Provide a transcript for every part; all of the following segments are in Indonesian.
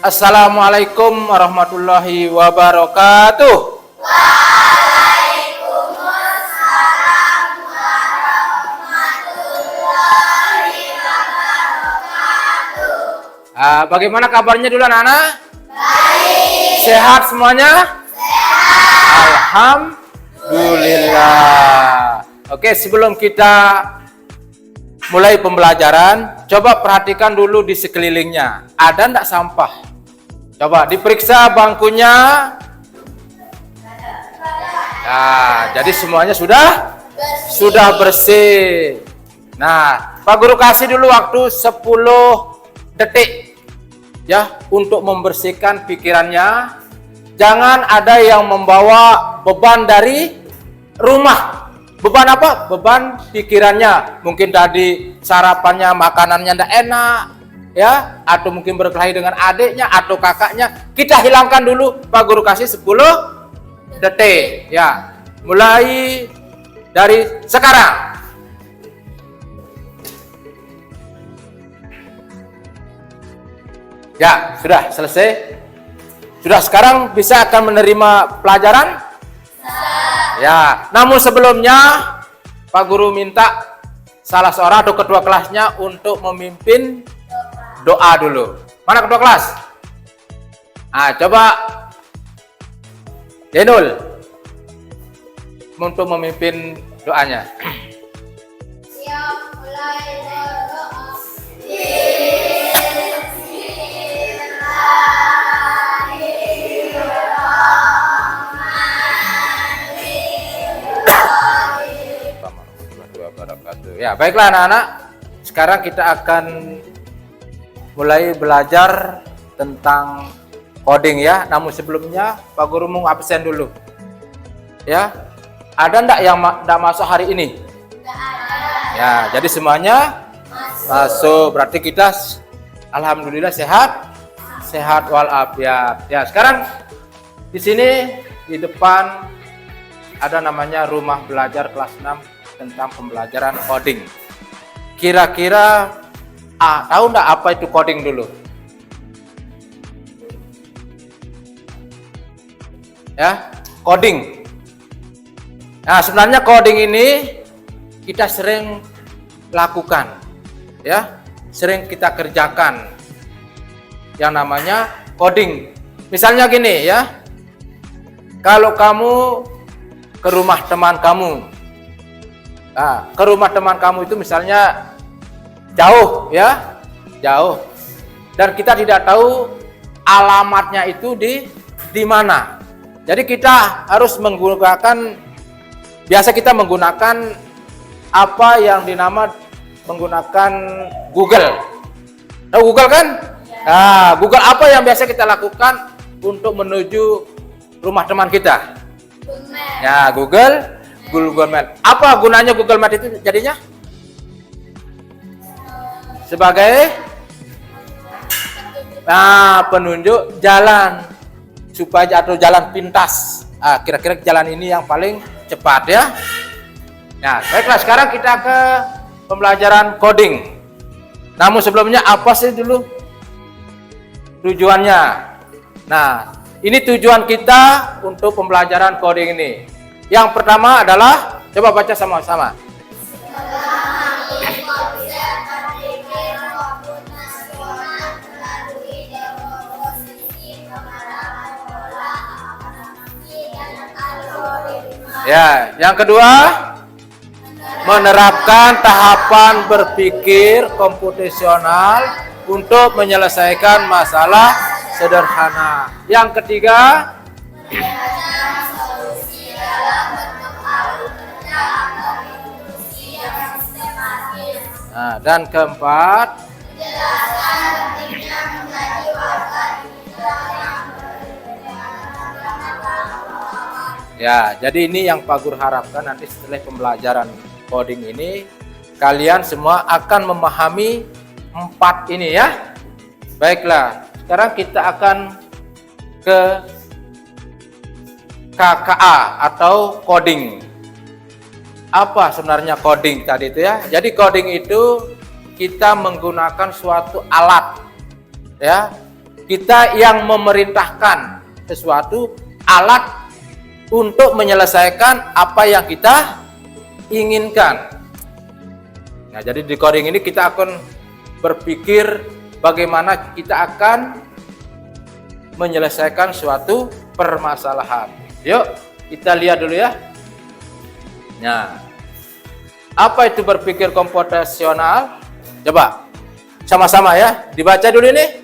Assalamualaikum warahmatullahi wabarakatuh. Waalaikumsalam warahmatullahi wabarakatuh. Bagaimana kabarnya dulu anak-anak? Baik. Sehat semuanya? Sehat. Alhamdulillah. Oke, sebelum kita mulai pembelajaran, coba perhatikan dulu di sekelilingnya. Ada enggak sampah? Coba diperiksa bangkunya. Nah, jadi semuanya sudah bersih. Nah, Pak Guru kasih dulu waktu 10 detik ya untuk membersihkan pikirannya. Jangan ada yang membawa beban dari rumah. Beban apa? Beban pikirannya. Mungkin tadi sarapannya, makanannya ndak enak, ya, atau mungkin berkelahi dengan adiknya atau kakaknya. Kita hilangkan dulu. Pak Guru kasih 10 detik, ya. Mulai dari sekarang. Ya, sudah selesai. Sudah, sekarang bisa akan menerima pelajaran? Ya, namun sebelumnya Pak Guru minta salah seorang atau ketua kelasnya untuk memimpin doa dulu. Mana ketua kelas? Coba Denul untuk memimpin doanya. Siap, mulai berdoa. Ya, baiklah anak-anak. Sekarang kita akan mulai belajar tentang coding ya. Namun sebelumnya Pak Guru mau absen dulu. Ya. Ada enggak yang enggak masuk hari ini? Ya, jadi semuanya masuk. Berarti kita alhamdulillah sehat. Sehat walafiat. Ya, sekarang di sini di depan ada namanya rumah belajar kelas 6 tentang pembelajaran coding. Kira-kira tahu enggak apa itu coding dulu? Ya, coding. Nah, sebenarnya coding ini kita sering lakukan, ya, sering kita kerjakan yang namanya coding. Misalnya gini ya, kalau kamu ke rumah teman kamu, ke rumah teman kamu itu misalnya jauh ya, jauh, dan kita tidak tahu alamatnya itu di mana. Jadi kita harus menggunakan, biasa kita menggunakan apa yang menggunakan Google. Tahu Google kan? Nah, Google apa yang biasa kita lakukan untuk menuju rumah teman kita? Ya, Google Map. Apa gunanya Google Map itu jadinya? Sebagai penunjuk jalan supaya atau jalan pintas. Kira-kira jalan ini yang paling cepat ya. Nah, baiklah, sekarang kita ke pembelajaran coding. Namun sebelumnya apa sih dulu tujuannya? Nah, ini tujuan kita untuk pembelajaran coding ini. Yang pertama adalah, coba baca sama-sama. Ya, yang kedua, menerapkan tahapan berpikir komputasional untuk menyelesaikan masalah sederhana. Yang ketiga, dan keempat, ya, jadi ini yang Pak Guru harapkan nanti setelah pembelajaran coding ini kalian semua akan memahami 4 ini ya. Baiklah, sekarang kita akan ke KKA atau coding. Apa sebenarnya coding tadi itu ya? Jadi coding itu kita menggunakan suatu alat ya kita yang memerintahkan sesuatu alat untuk menyelesaikan apa yang kita inginkan. Nah, jadi di coding ini kita akan berpikir bagaimana kita akan menyelesaikan suatu permasalahan. Yuk, kita lihat dulu ya. Nah, apa itu berpikir komputasional? Coba sama-sama ya, dibaca dulu ini.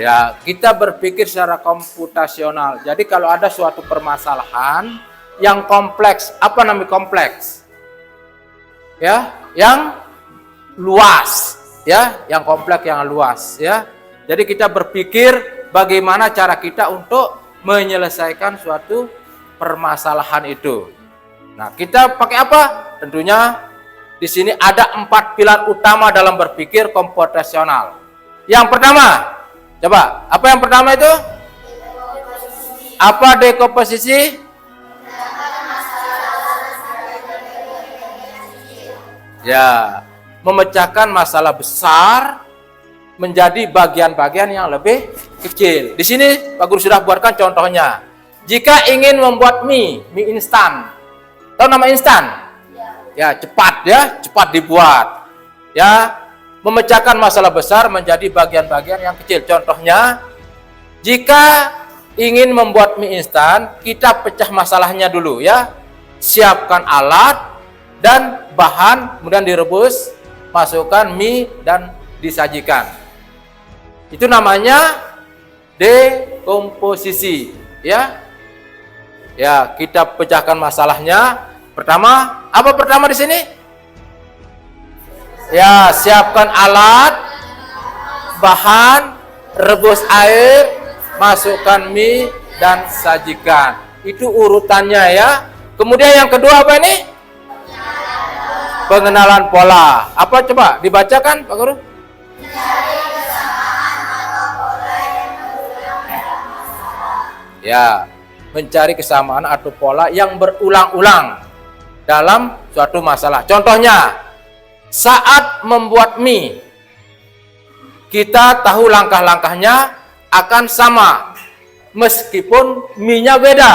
Ya, kita berpikir secara komputasional. Jadi kalau ada suatu permasalahan yang kompleks, apa namanya kompleks? Ya, yang luas, ya, yang kompleks, yang luas, ya. Jadi kita berpikir bagaimana cara kita untuk menyelesaikan suatu permasalahan itu. Nah, kita pakai apa? Tentunya di sini ada 4 pilar utama dalam berpikir komputasional. Yang pertama, coba, apa yang pertama itu? Apa dekomposisi? Ya, memecahkan masalah besar menjadi bagian-bagian yang lebih kecil. Di sini Pak Guru sudah buatkan contohnya. Jika ingin membuat mie instan. Tahu nama instan? Ya, cepat dibuat. Ya, memecahkan masalah besar menjadi bagian-bagian yang kecil. Contohnya, jika ingin membuat mie instan, kita pecah masalahnya dulu ya. Siapkan alat dan bahan, kemudian direbus, masukkan mie dan disajikan. Itu namanya dekomposisi ya. Ya, kita pecahkan masalahnya. Pertama, apa pertama di sini? Ya, siapkan alat, bahan, rebus air, masukkan mie dan sajikan. Itu urutannya ya. Kemudian yang kedua apa ini? Pengenalan pola. Apa coba dibacakan Pak Guru? Ya, mencari kesamaan atau pola yang berulang-ulang dalam suatu masalah. Contohnya, saat membuat mie, kita tahu langkah-langkahnya akan sama, meskipun mie-nya beda.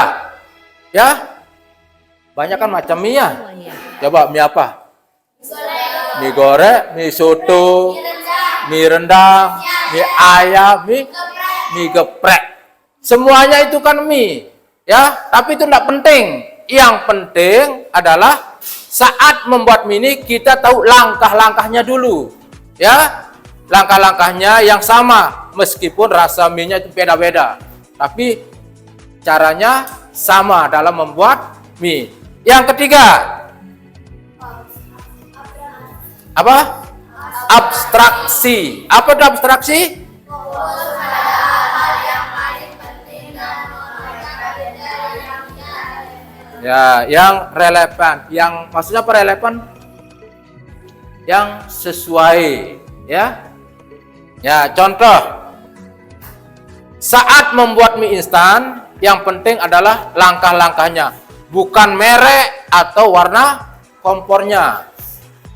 Ya, banyak kan macam mie ya. Coba mie apa? Mie goreng, mie soto, mie rendang, mie ayam, mie geprek. Semuanya itu kan mie, ya. Tapi itu tidak penting. Yang penting adalah saat membuat mie ini kita tahu langkah-langkahnya dulu, ya. Langkah-langkahnya yang sama, meskipun rasa mie-nya itu beda-beda. Tapi caranya sama dalam membuat mie. Yang ketiga, apa? Abstraksi. Apa itu abstraksi? Ya, yang relevan, yang maksudnya apa relevan? Yang sesuai, ya. Ya, contoh. Saat membuat mie instan, yang penting adalah langkah-langkahnya, bukan merek atau warna kompornya.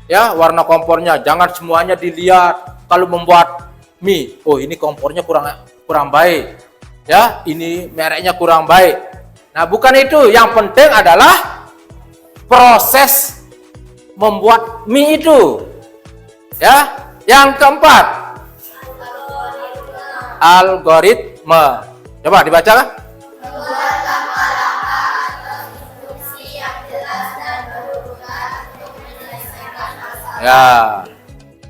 Ya, warna kompornya jangan semuanya dilihat kalau membuat mie. Oh, ini kompornya kurang baik. Ya, ini mereknya kurang baik. Nah, bukan itu. Yang penting adalah proses membuat mie itu. Ya, yang keempat, algoritma. Coba dibaca kan? Ya,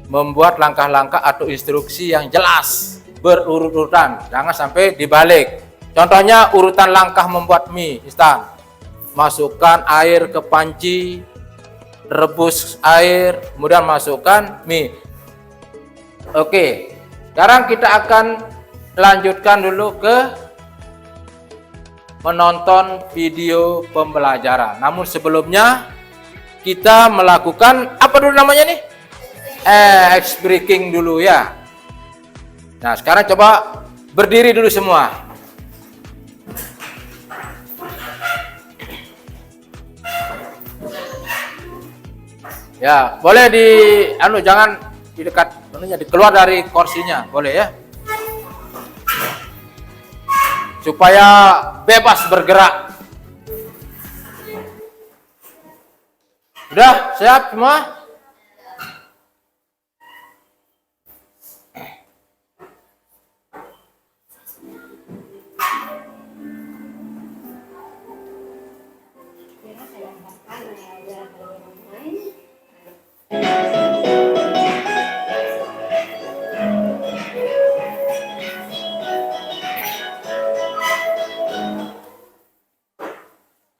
membuat langkah-langkah atau instruksi yang jelas, berurut-urutan, jangan sampai dibalik. Contohnya urutan langkah membuat mie instan. Masukkan air ke panci, rebus air, kemudian masukkan mie. Oke, sekarang kita akan lanjutkan dulu ke menonton video pembelajaran. Namun sebelumnya kita melakukan apa dulu namanya nih? Ice breaking dulu ya. Nah, sekarang coba berdiri dulu semua. Ya, boleh jangan di dekat keluar dari kursinya, boleh ya. Supaya bebas bergerak. Sudah siap semua?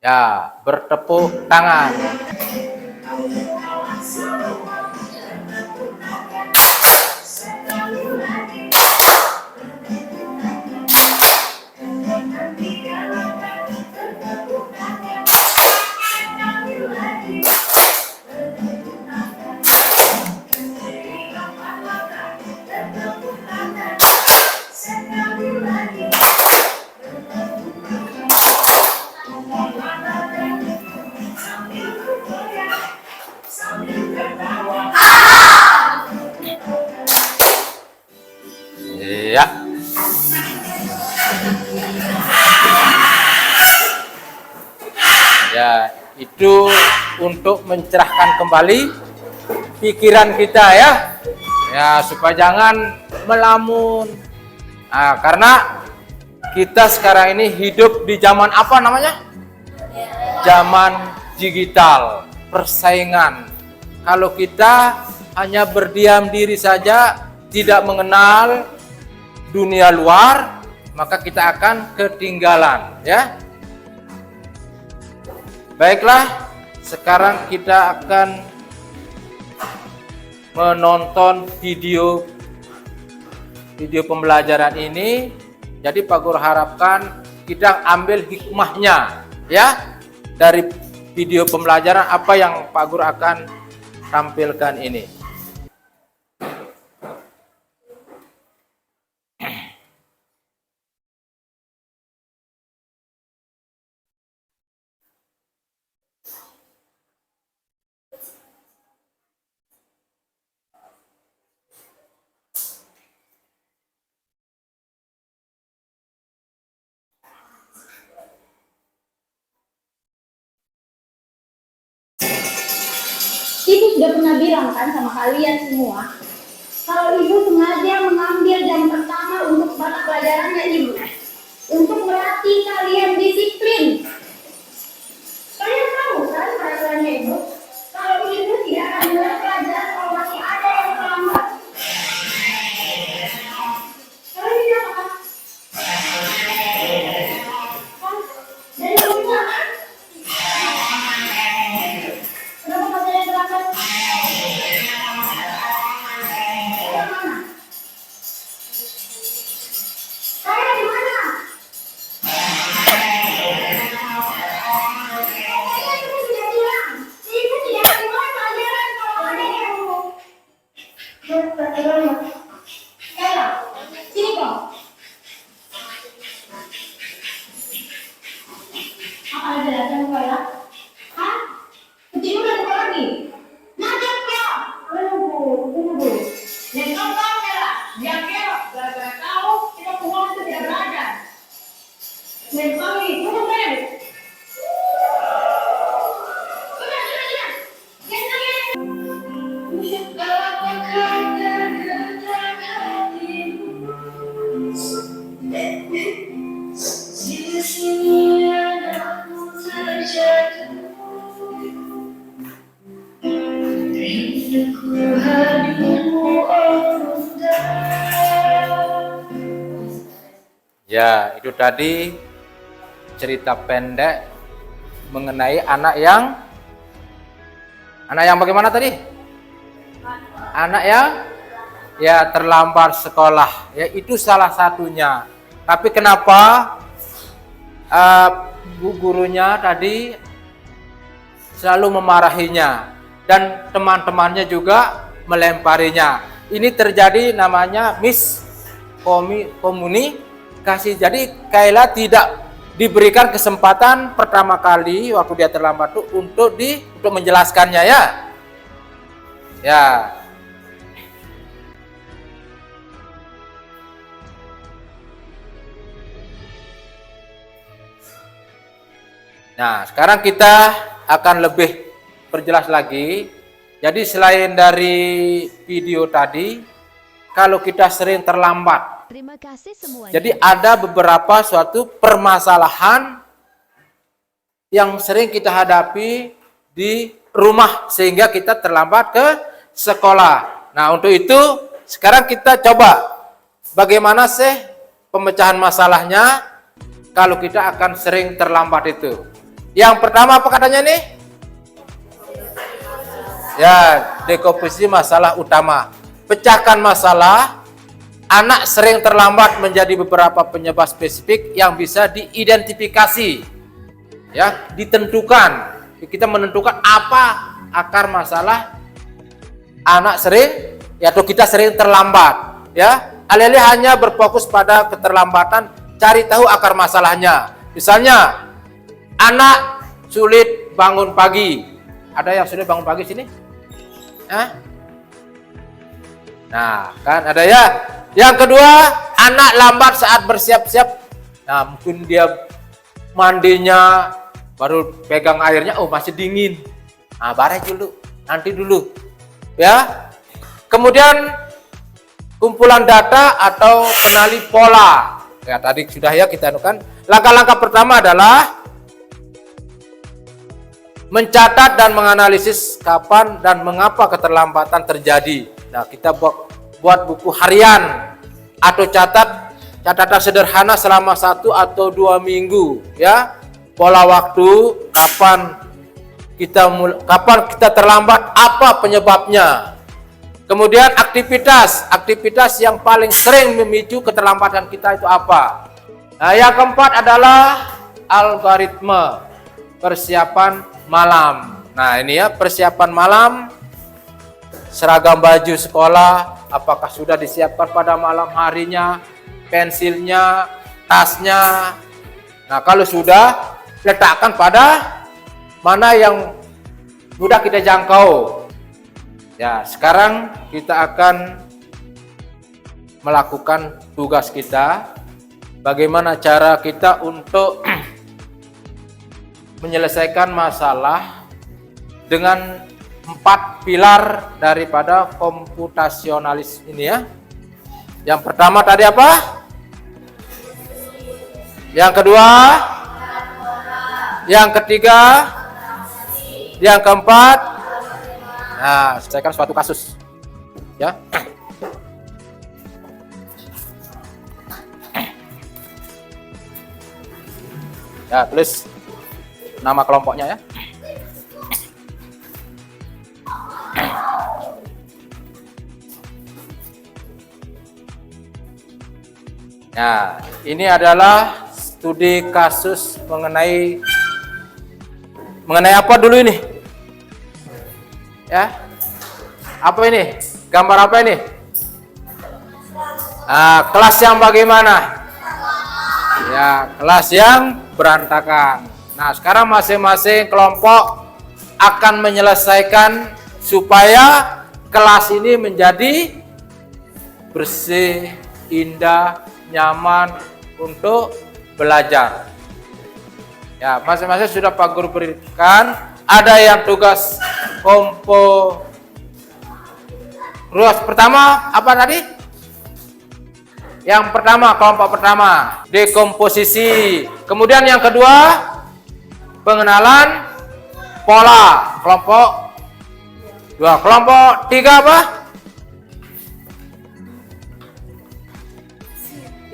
Ya, bertepuk tangan. Ya. Ya, itu untuk mencerahkan kembali pikiran kita ya. Ya, supaya jangan melamun. Nah, karena kita sekarang ini hidup di zaman apa namanya? Zaman digital, persaingan. Kalau kita hanya berdiam diri saja, tidak mengenal dunia luar, maka kita akan ketinggalan ya. Baiklah, sekarang kita akan menonton video pembelajaran ini. Jadi Pak Guru harapkan kita ambil hikmahnya ya dari video pembelajaran apa yang Pak Guru akan tampilkan ini. Ibu sudah pernah bilang kan sama kalian semua, kalau ibu sengaja mengambil jam pertama untuk mata pelajarannya ibu, untuk melatih kalian disiplin. Kalian tahu kan peraturannya ibu? Kalau ibu tidak akan mulai pelajaran kalau masih ada yang terlambat. Kalian tidak apa? Dari ibu kan? Kenapa masih ada yang terlambat? Saya di mana? Sini kok. Apa ada datang kok ya? Hah? Kecil udah buka lagi? Nanti kok. Tunggu. Yang kau ya, yang kau gara-gara tahu kita pulang itu tidak berada. Yang kami tunggu kan? Sudah. Yang kami. Ya, itu tadi cerita pendek mengenai anak yang bagaimana tadi? Anak yang ya terlambat sekolah. Ya, itu salah satunya. Tapi kenapa bu gurunya tadi selalu memarahinya dan teman-temannya juga melemparinya. Ini terjadi namanya miskomunikasi. Jadi Kayla tidak diberikan kesempatan pertama kali waktu dia terlambat tuh untuk menjelaskannya ya. Ya. Nah, sekarang kita akan lebih perjelas lagi. Jadi selain dari video tadi, kalau kita sering terlambat, Terima kasih semuanya. jadi ada beberapa suatu permasalahan yang sering kita hadapi di rumah sehingga kita terlambat ke sekolah. Nah, untuk itu sekarang kita coba bagaimana sih pemecahan masalahnya kalau kita akan sering terlambat itu. Yang pertama apa katanya nih? Ya, dekomposisi masalah utama. Pecahkan masalah. Anak sering terlambat menjadi beberapa penyebab spesifik yang bisa diidentifikasi. Ya, ditentukan. Kita menentukan apa akar masalah anak sering atau kita sering terlambat, ya. Alih-alih hanya berfokus pada keterlambatan, cari tahu akar masalahnya. Misalnya, anak sulit bangun pagi. Ada yang sulit bangun pagi sini? Nah, kan ada ya. Yang kedua, anak lambat saat bersiap-siap. Nah, mungkin dia mandinya baru pegang airnya, oh masih dingin. Nah, bareng dulu, nanti dulu. Ya. Kemudian kumpulan data atau kenali pola. Ya, tadi sudah ya kita anukan. Langkah-langkah pertama adalah mencatat dan menganalisis kapan dan mengapa keterlambatan terjadi. Nah, kita buat buku harian atau catatan sederhana selama 1 atau 2 minggu, ya. Pola waktu, kapan kita terlambat, apa penyebabnya. Kemudian aktivitas yang paling sering memicu keterlambatan kita itu apa. Nah, yang keempat adalah algoritma persiapan malam. Nah, ini ya, persiapan malam, seragam baju sekolah, apakah sudah disiapkan pada malam harinya, pensilnya, tasnya. Nah, kalau sudah, letakkan pada mana yang mudah kita jangkau. Ya, sekarang kita akan melakukan tugas kita. Bagaimana cara kita untuk menyelesaikan masalah dengan 4 pilar daripada komputasionalis ini ya. Yang pertama tadi apa? Yang kedua? Yang ketiga? Yang keempat? Nah, selesaikan suatu kasus. Ya. Ya, tulis nama kelompoknya ya. Nah, ini adalah studi kasus mengenai apa dulu ini? Ya. Apa ini? Gambar apa ini? Nah, kelas yang bagaimana? Ya, kelas yang berantakan. Nah, sekarang masing-masing kelompok akan menyelesaikan supaya kelas ini menjadi bersih, indah, nyaman untuk belajar. Ya, masing-masing sudah Pak Guru berikan. Ada yang tugas ruas pertama apa tadi? Yang pertama, kelompok pertama, dekomposisi. Kemudian yang kedua, pengenalan pola. Kelompok 2. Kelompok 3 apa?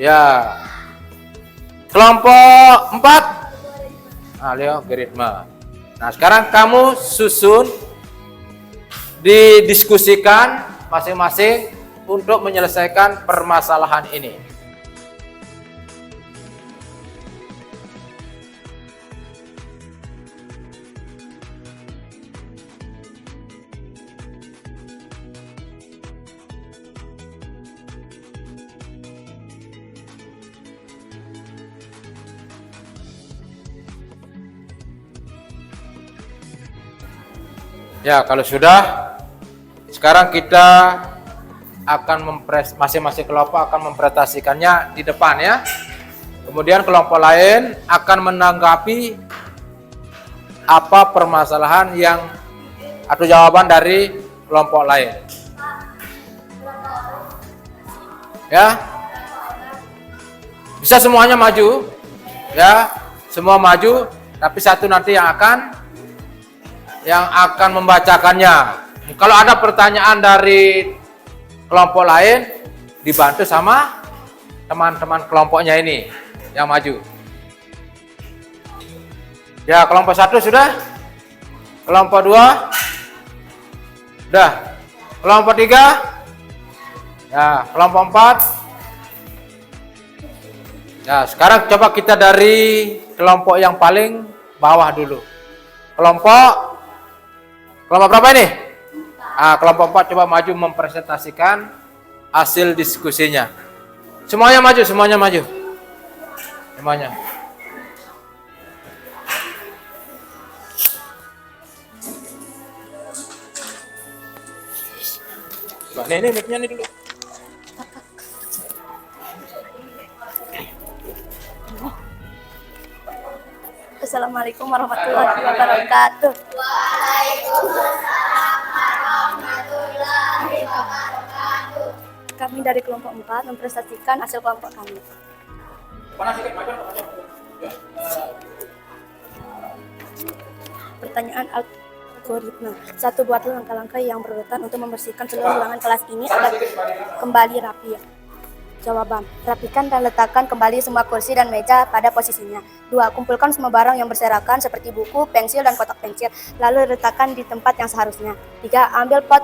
Ya. Kelompok 4 algoritma. Nah, sekarang kamu susun, didiskusikan masing-masing untuk menyelesaikan permasalahan ini. Ya, kalau sudah, sekarang kita akan masing-masing kelompok akan mempresentasikannya di depan ya. Kemudian kelompok lain akan menanggapi apa permasalahan yang atau jawaban dari kelompok lain. Ya. Bisa semuanya maju. Ya, semua maju, tapi satu nanti yang akan membacakannya. Kalau ada pertanyaan dari kelompok lain, dibantu sama teman-teman kelompoknya ini yang maju. Ya, kelompok 1 sudah? Kelompok 2? Sudah. Kelompok 3? Ya, kelompok 4? Ya, sekarang coba kita dari kelompok yang paling bawah dulu. Kelompok berapa ini? Kelompok 4 coba maju mempresentasikan hasil diskusinya. Semuanya maju. Semuanya. Ini mic-nya nih dulu. Assalamualaikum warahmatullahi wabarakatuh. Kami dari kelompok 4 mempresentasikan hasil kelompok kami. Pertanyaan algoritma. 1. Buatlah langkah-langkah yang berurutan untuk membersihkan seluruh ruangan kelas ini agar kembali rapi. Jawaban. Rapikan dan letakkan kembali semua kursi dan meja pada posisinya. 2. Kumpulkan semua barang yang berserakan seperti buku, pensil, dan kotak pensil, lalu letakkan di tempat yang seharusnya. 3. Ambil pot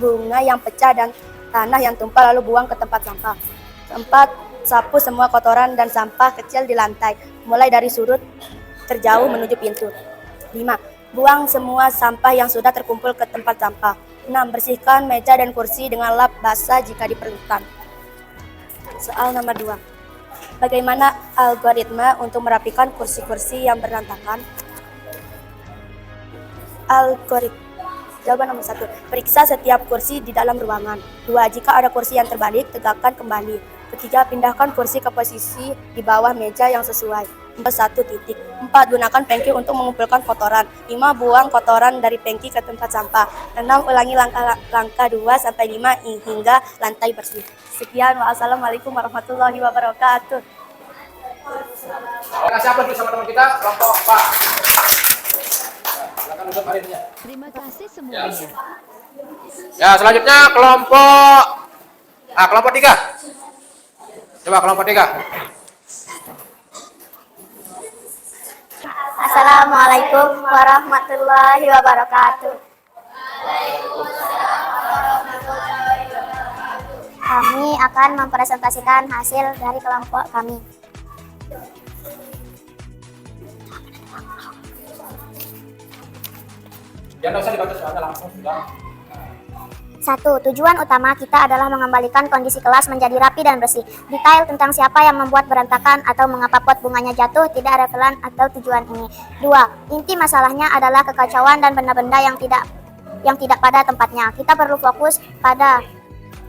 bunga yang pecah dan tanah yang tumpah lalu buang ke tempat sampah. 4. Sapu semua kotoran dan sampah kecil di lantai, mulai dari sudut terjauh menuju pintu. 5. Buang semua sampah yang sudah terkumpul ke tempat sampah. 6. Bersihkan meja dan kursi dengan lap basah jika diperlukan. Soal nomor 2. Bagaimana algoritma untuk merapikan kursi-kursi yang berantakan? Algoritma. Jawaban nomor 1. Periksa setiap kursi di dalam ruangan. 2. Jika ada kursi yang terbalik, tegakkan kembali. 3. Pindahkan kursi ke posisi di bawah meja yang sesuai. 4. Titik. 4. Gunakan pengki untuk mengumpulkan kotoran. 5. Buang kotoran dari pengki ke tempat sampah. 6. Ulangi langkah 2-5 hingga lantai bersih. Sekian, wassalamualaikum warahmatullahi wabarakatuh. Terima kasih apa sama teman kita kelompok 4. Silakan duduk harinya. Terima kasih semuanya. Ya, selanjutnya kelompok 3. Coba kelompok 3. Assalamualaikum warahmatullahi wabarakatuh. Kami akan mempresentasikan hasil dari kelompok kami. Ya, nggak usah dibaca soalnya langsung sudah. 1. Tujuan utama kita adalah mengembalikan kondisi kelas menjadi rapi dan bersih. Detail tentang siapa yang membuat berantakan atau mengapa pot bunganya jatuh tidak relevan atau tujuan ini. 2. Inti masalahnya adalah kekacauan dan benda-benda yang tidak pada tempatnya. Kita perlu fokus pada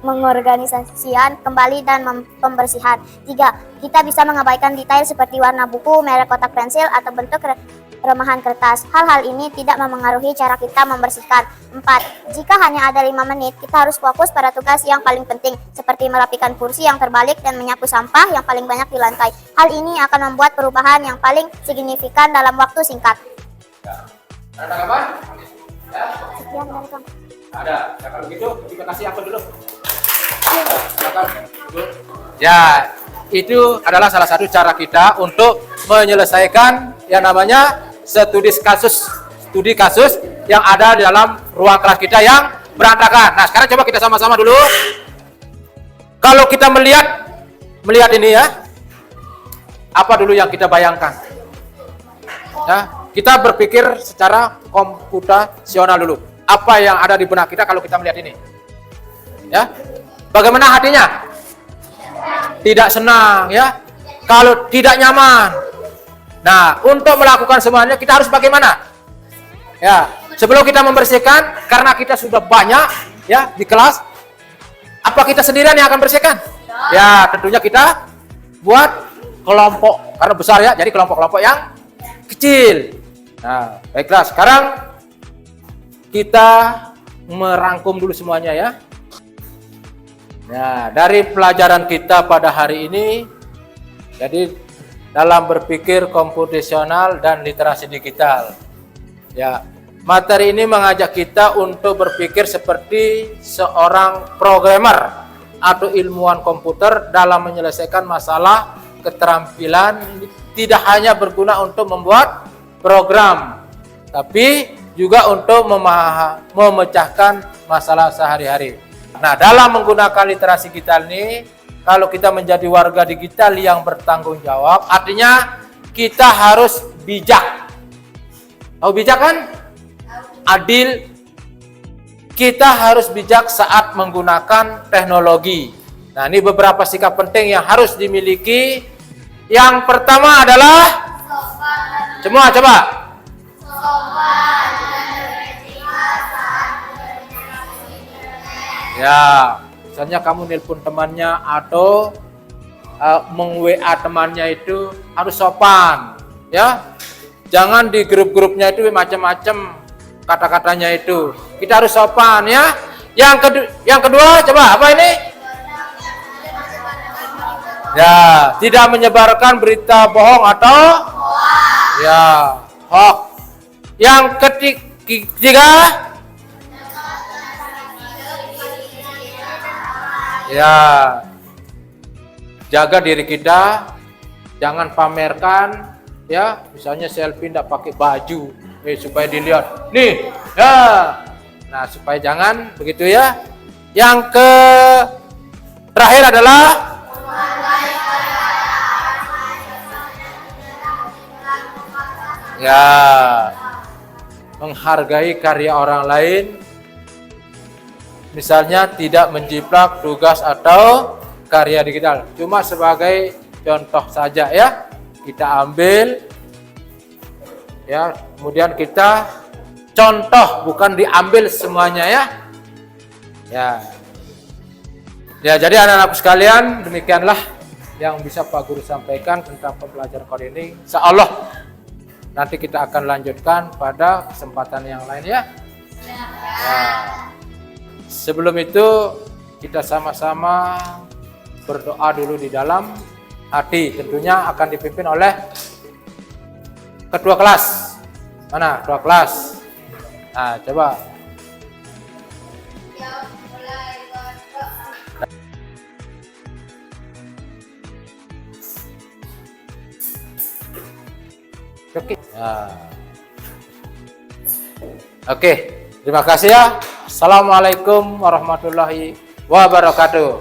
mengorganisasikan kembali dan pembersihan. 3. Kita bisa mengabaikan detail seperti warna buku, merek kotak pensil, atau bentuk remahan kertas. Hal-hal ini tidak memengaruhi cara kita membersihkan. 4. Jika hanya ada 5 menit, kita harus fokus pada tugas yang paling penting, seperti merapikan kursi yang terbalik dan menyapu sampah yang paling banyak di lantai. Hal ini akan membuat perubahan yang paling signifikan dalam waktu singkat. Ya. Ada tanggapan? Ya. Sekian dari kami. Ada. Ya, kalau gitu, terima kasih apa dulu? Ya, itu adalah salah satu cara kita untuk menyelesaikan yang namanya studi kasus yang ada di dalam ruang kelas kita yang berantakan. Nah, sekarang coba kita sama-sama dulu. Kalau kita melihat ini ya, apa dulu yang kita bayangkan? Ya, kita berpikir secara komputasional dulu. Apa yang ada di benak kita kalau kita melihat ini? Ya, bagaimana hatinya? Tidak senang, ya. Kalau tidak nyaman. Nah, untuk melakukan semuanya kita harus bagaimana? Ya, Sebelum kita membersihkan, karena kita sudah banyak ya di kelas, apa kita sendirian yang akan bersihkan? Ya, tentunya kita buat kelompok, karena besar ya, jadi kelompok-kelompok yang kecil. Nah, baiklah, sekarang kita merangkum dulu semuanya ya. Nah, dari pelajaran kita pada hari ini, jadi dalam berpikir komputasional dan literasi digital. Ya, materi ini mengajak kita untuk berpikir seperti seorang programmer atau ilmuwan komputer dalam menyelesaikan masalah. Keterampilan tidak hanya berguna untuk membuat program, tapi juga untuk memecahkan masalah sehari-hari. Nah, dalam menggunakan literasi digital ini, kalau kita menjadi warga digital yang bertanggung jawab, artinya kita harus bijak. Tahu bijak kan? Adil. Kita harus bijak saat menggunakan teknologi. Nah, ini beberapa sikap penting yang harus dimiliki. Yang pertama adalah semua coba. Ya, misalnya kamu nelpon temannya atau meng-WA temannya itu harus sopan, ya. Jangan di grup-grupnya itu macam-macam kata-katanya itu. Kita harus sopan ya. Yang kedua coba apa ini? Ya, tidak menyebarkan berita bohong atau ya, hoax. Yang ketiga ya, jaga diri kita, jangan pamerkan ya, misalnya selfie tidak pakai baju supaya dilihat nih ya. Nah, supaya jangan begitu ya. Yang terakhir adalah ya, menghargai karya orang lain, misalnya tidak menjiplak tugas atau karya digital. Cuma sebagai contoh saja ya, kita ambil ya, kemudian kita contoh, bukan diambil semuanya ya. Ya, jadi anak-anakku sekalian, demikianlah yang bisa Pak Guru sampaikan tentang pembelajaran kode ini. Insyaallah nanti kita akan lanjutkan pada kesempatan yang lain ya. Nah, sebelum itu kita sama-sama berdoa dulu di dalam hati. Tentunya akan dipimpin oleh ketua kelas. Mana ketua kelas? Nah, coba. Oke. Nah. Oke, terima kasih ya. Assalamualaikum warahmatullahi wabarakatuh.